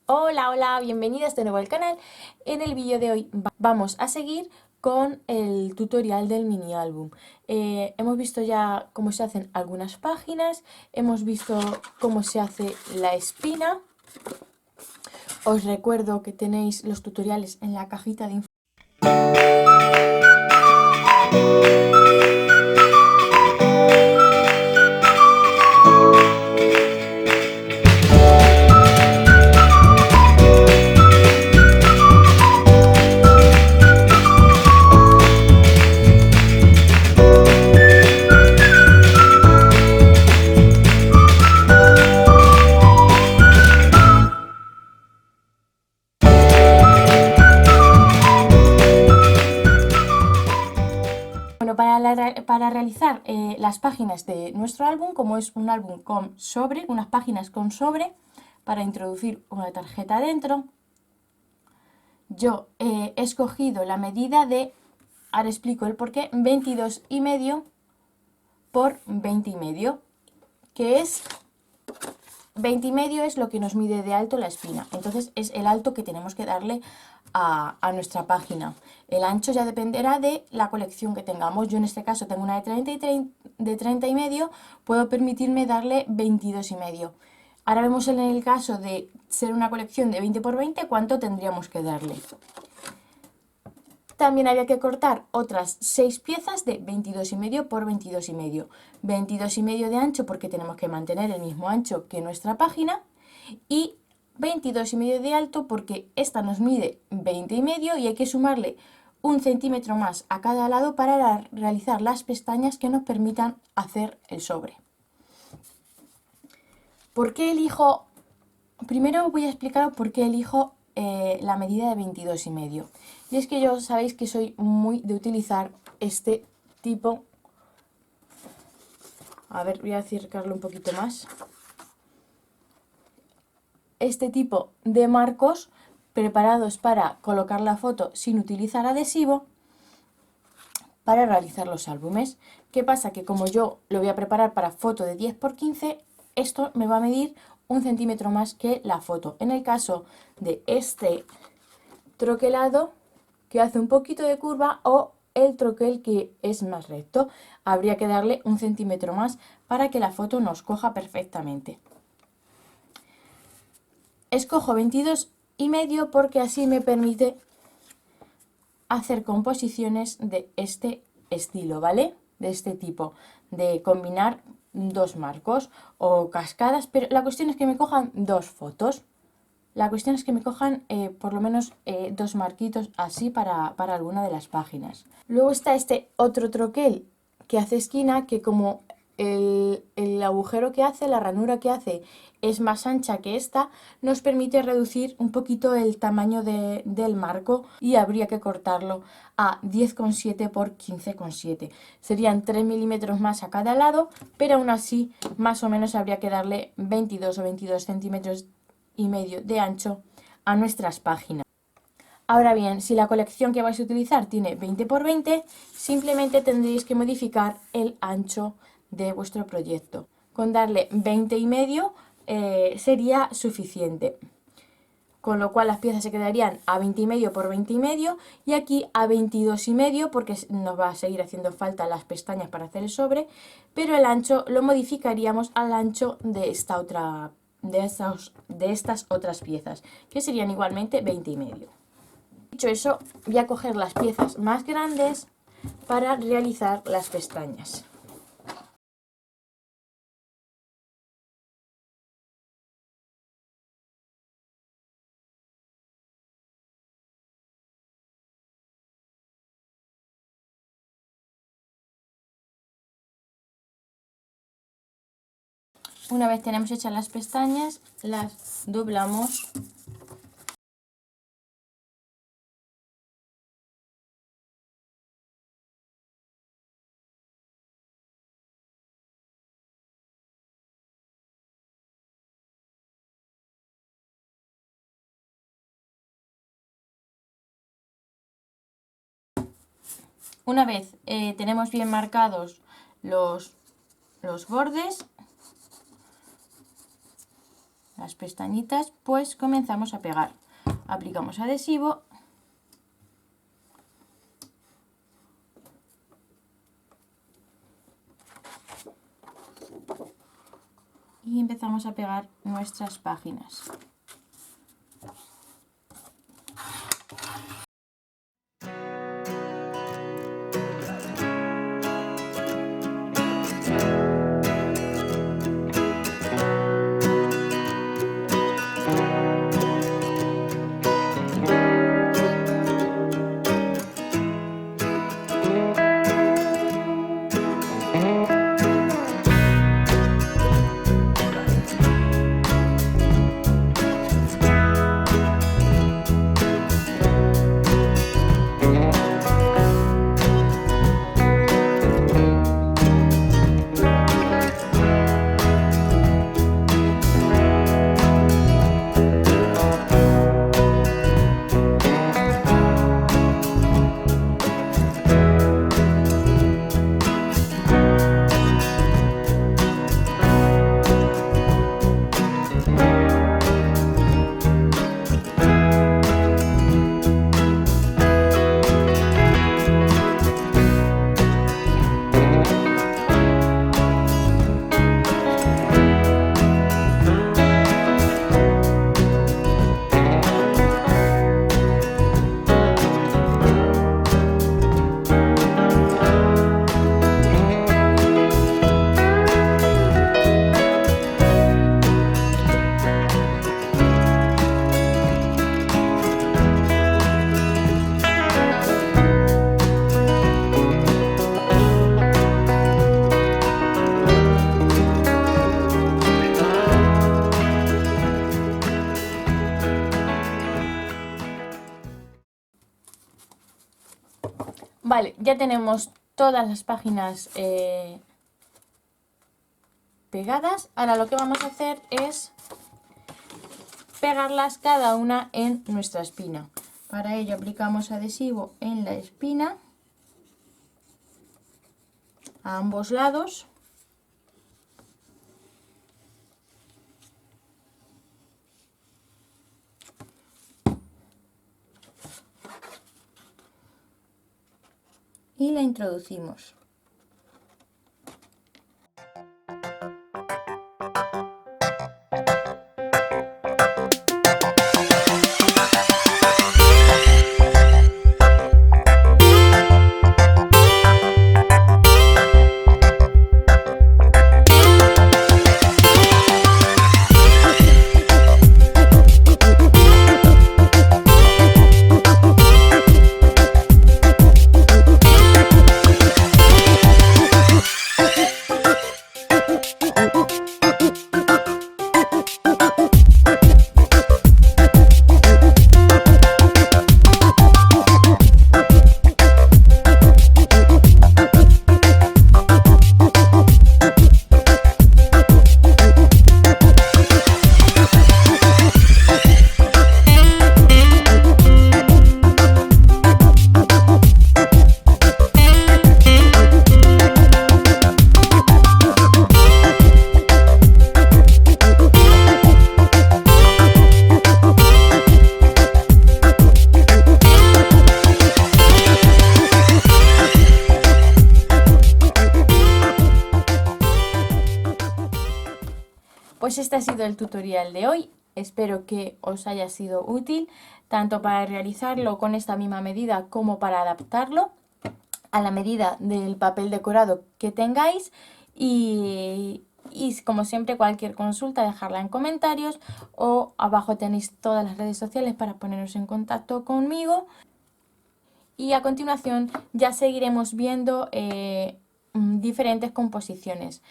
Hola, hola, bienvenidas de nuevo al canal. En el vídeo de hoy vamos a seguir con el tutorial del mini álbum. Hemos visto ya cómo se hacen algunas páginas, hemos visto cómo se hace la espina. Os recuerdo que tenéis los tutoriales en la cajita de información. Bueno, para realizar las páginas de nuestro álbum, como es un álbum con sobre, unas páginas con sobre, para introducir una tarjeta dentro, yo he escogido la medida de, ahora explico el porqué, 22,5 por 20,5, que es 20,5 es lo que nos mide de alto la espina, entonces es el alto que tenemos que darle a nuestra página. El ancho ya dependerá de la colección que tengamos. Yo en este caso tengo una de 30,5, puedo permitirme darle 22,5. Ahora vemos en el caso de ser una colección de 20 por 20 cuánto tendríamos que darle. También había que cortar otras 6 piezas de 22,5 por 22,5. 22,5 de ancho porque tenemos que mantener el mismo ancho que nuestra página, y 22,5 de alto porque esta nos mide 20,5 y hay que sumarle 1 centímetro más a cada lado para realizar las pestañas que nos permitan hacer el sobre. ¿Por qué elijo? Primero voy a explicaros por qué elijo la medida de 22,5. Y es que yo sabéis que soy muy de utilizar este tipo. A ver, voy a acercarlo un poquito más. Este tipo de marcos preparados para colocar la foto sin utilizar adhesivo para realizar los álbumes. ¿Qué pasa? Que como yo lo voy a preparar para foto de 10 por 15, esto me va a medir 1 centímetro más que la foto. En el caso de este troquelado que hace un poquito de curva o el troquel que es más recto, habría que darle 1 centímetro más para que la foto nos coja perfectamente. Escojo 22,5 porque así me permite hacer composiciones de este estilo, ¿vale? De este tipo, de combinar dos marcos o cascadas, pero la cuestión es que me cojan dos fotos. La cuestión es que me cojan por lo menos dos marquitos así para alguna de las páginas. Luego está este otro troquel que hace esquina, que como el agujero que hace, la ranura que hace es más ancha que esta, nos permite reducir un poquito el tamaño del marco y habría que cortarlo a 10,7 por 15,7. Serían 3 milímetros más a cada lado, pero aún así más o menos habría que darle 22 o 22 centímetros y medio de ancho a nuestras páginas. Ahora bien, si la colección que vais a utilizar tiene 20 por 20, simplemente tendréis que modificar el ancho de vuestro proyecto. Con darle 20,5 sería suficiente. Con lo cual las piezas se quedarían a 20,5 por 20,5 y aquí a 22,5 porque nos va a seguir haciendo falta las pestañas para hacer el sobre, pero el ancho lo modificaríamos al ancho de estas otras piezas, que serían igualmente 20,5. Dicho eso, voy a coger las piezas más grandes para realizar las pestañas. Una vez tenemos hechas las pestañas, las doblamos . Una vez tenemos bien marcados los bordes, las pestañitas, pues comenzamos a pegar. Aplicamos adhesivo y empezamos a pegar nuestras páginas. Vale, ya tenemos todas las páginas pegadas. Ahora lo que vamos a hacer es pegarlas cada una en nuestra espina. Para ello aplicamos adhesivo en la espina a ambos lados. Y la introducimos. Pues este ha sido el tutorial de hoy. Espero que os haya sido útil, tanto para realizarlo con esta misma medida como para adaptarlo a la medida del papel decorado que tengáis. Y como siempre, cualquier consulta dejarla en comentarios, o abajo tenéis todas las redes sociales para poneros en contacto conmigo. Y a continuación ya seguiremos viendo diferentes composiciones.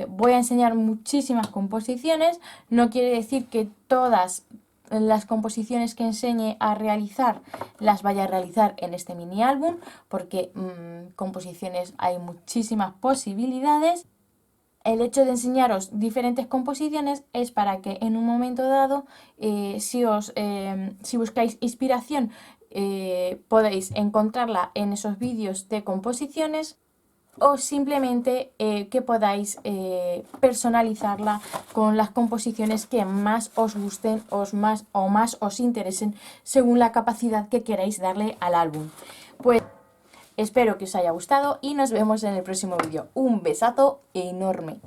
Voy a enseñar muchísimas composiciones. No quiere decir que todas las composiciones que enseñe a realizar las vaya a realizar en este mini álbum, porque composiciones hay muchísimas posibilidades. El hecho de enseñaros diferentes composiciones es para que en un momento dado, si buscáis inspiración, podéis encontrarla en esos vídeos de composiciones o simplemente que podáis personalizarla con las composiciones que más os gusten o más os interesen según la capacidad que queráis darle al álbum. Pues espero que os haya gustado y nos vemos en el próximo vídeo. Un besazo enorme.